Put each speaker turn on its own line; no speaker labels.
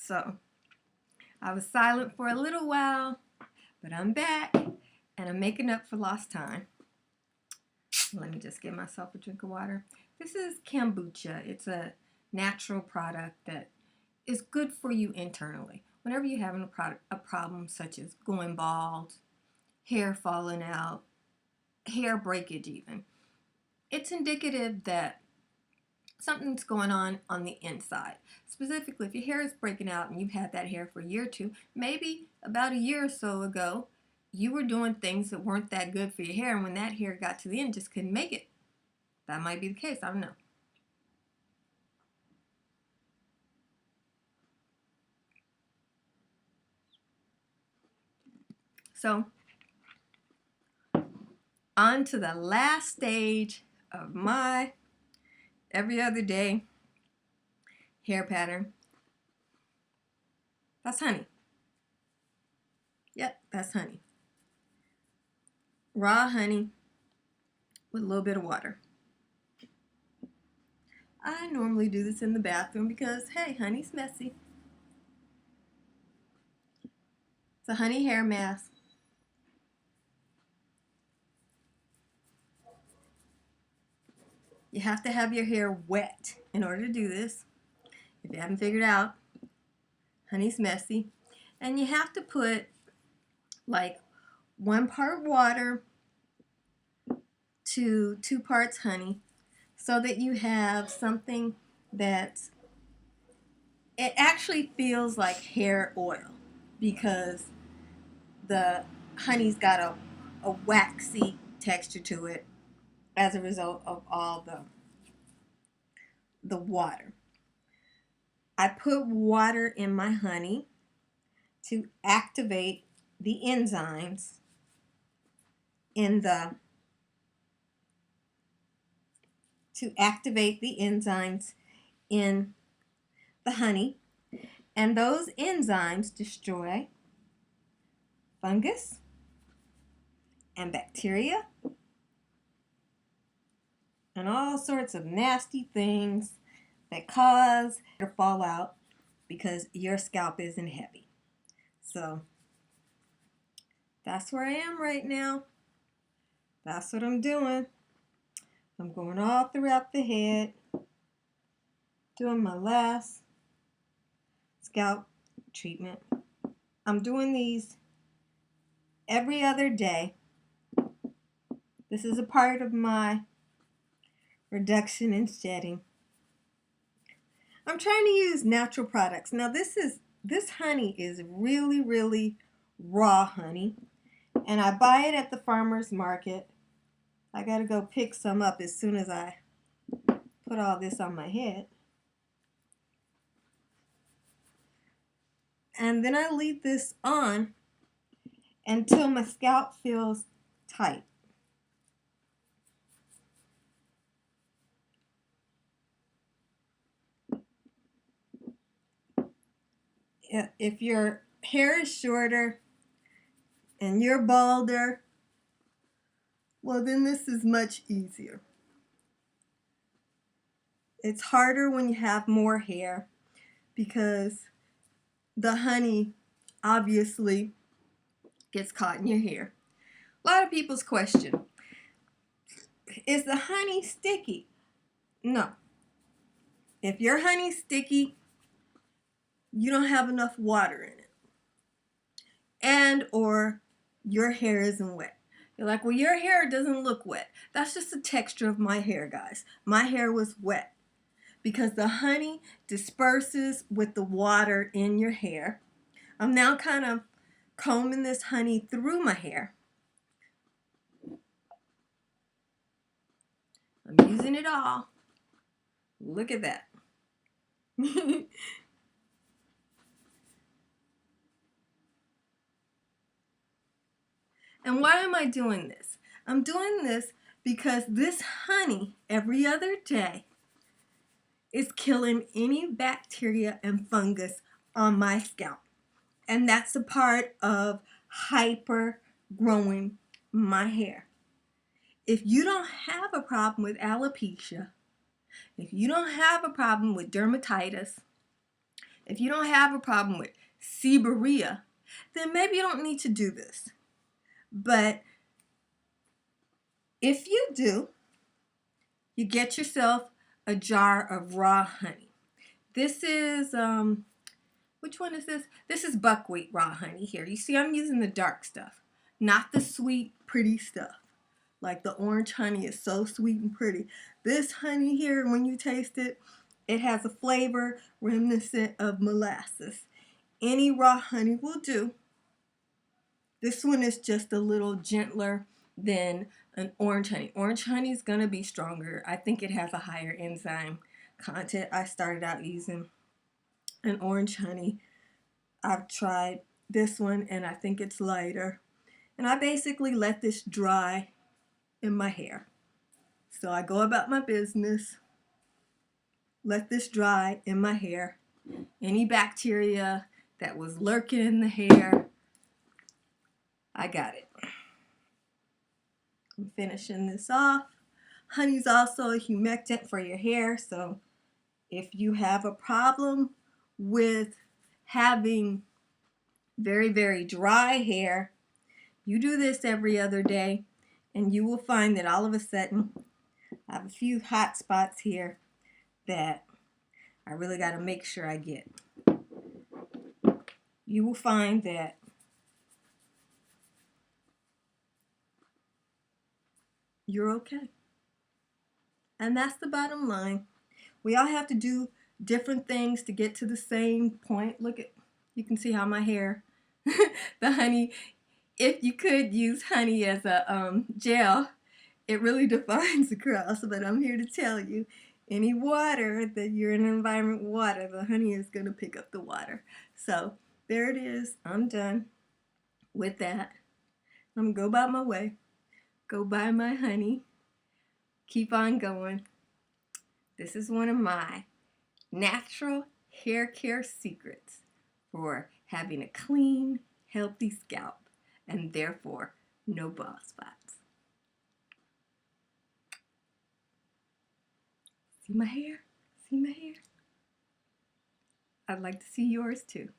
So I was silent for a little while, but I'm back and I'm making up for lost time. Let me just get myself a drink of water. This is kombucha. It's a natural product that is good for you internally. Whenever you're having a problem such as going bald, hair falling out, hair breakage even, it's indicative that something's going on the inside. Specifically, if your hair is breaking out and you've had that hair for a year or two, maybe about a year or so ago, you were doing things that weren't that good for your hair, and when that hair got to the end, just couldn't make it. That might be the case. I don't know. So, on to the last stage of my every other day hair pattern. That's honey. Yep, that's honey. Raw honey with a little bit of water. I normally do this in the bathroom because, hey, honey's messy. It's a honey hair mask. You have to have your hair wet in order to do this. If you haven't figured out, honey's messy. And you have to put like 1 part water to 2 parts honey so that you have something that it actually feels like hair oil, because the honey's got a waxy texture to it as a result of all the water. I put water in my honey to activate the enzymes in the honey, and those enzymes destroy fungus and bacteria and all sorts of nasty things that cause hair to fall out because your scalp isn't heavy. So that's where I am right now. That's what I'm doing. I'm going all throughout the head, doing my last scalp treatment. I'm doing these every other day. This is a part of my reduction and shedding. I'm trying to use natural products. Now this honey is really, really raw honey, and I buy it at the farmer's market. I gotta go pick some up as soon as I put all this on my head. And then I leave this on until my scalp feels tight. If your hair is shorter and you're balder, well, then this is much easier. It's harder when you have more hair because the honey obviously gets caught in your hair. A lot of people's question, is the honey sticky? No. If your honey's sticky, you don't have enough water in it, and or your hair isn't wet. You're like, well, your hair doesn't look wet. That's just the texture of my hair, guys. My hair was wet because the honey disperses with the water in your hair. I'm now kind of combing this honey through my hair. I'm using it all. Look at that. And why am I doing this? I'm doing this because this honey every other day is killing any bacteria and fungus on my scalp. And that's a part of hyper growing my hair. If you don't have a problem with alopecia, if you don't have a problem with dermatitis, If you don't have a problem with seborrhea, then maybe you don't need to do this. But if you do, you get yourself a jar of raw honey. This is, which one is this? This is buckwheat raw honey here. You see, I'm using the dark stuff, not the sweet, pretty stuff. Like the orange honey is so sweet and pretty. This honey here, when you taste it, it has a flavor reminiscent of molasses. Any raw honey will do. This one is just a little gentler than an orange honey. Orange honey is going to be stronger. I think it has a higher enzyme content. I started out using an orange honey. I've tried this one and I think it's lighter. And I basically let this dry in my hair. So I go about my business, let this dry in my hair. Any bacteria that was lurking in the hair, I got it. I'm finishing this off. Honey's also a humectant for your hair, so if you have a problem with having very, very dry hair, you do this every other day, and you will find that all of a sudden, I have a few hot spots here that I really got to make sure I get. You will find that you're okay. And that's the bottom line. We all have to do different things to get to the same point. Look at, you can see how my hair, the honey, if you could use honey as a gel, it really defines the cross. But I'm here to tell you, any water that you're in an environment with water, the honey is going to pick up the water. So there it is. I'm done with that. I'm going to go about my way. Go buy my honey. Keep on going. This is one of my natural hair care secrets for having a clean, healthy scalp and therefore no bald spots. See my hair? See my hair? I'd like to see yours too.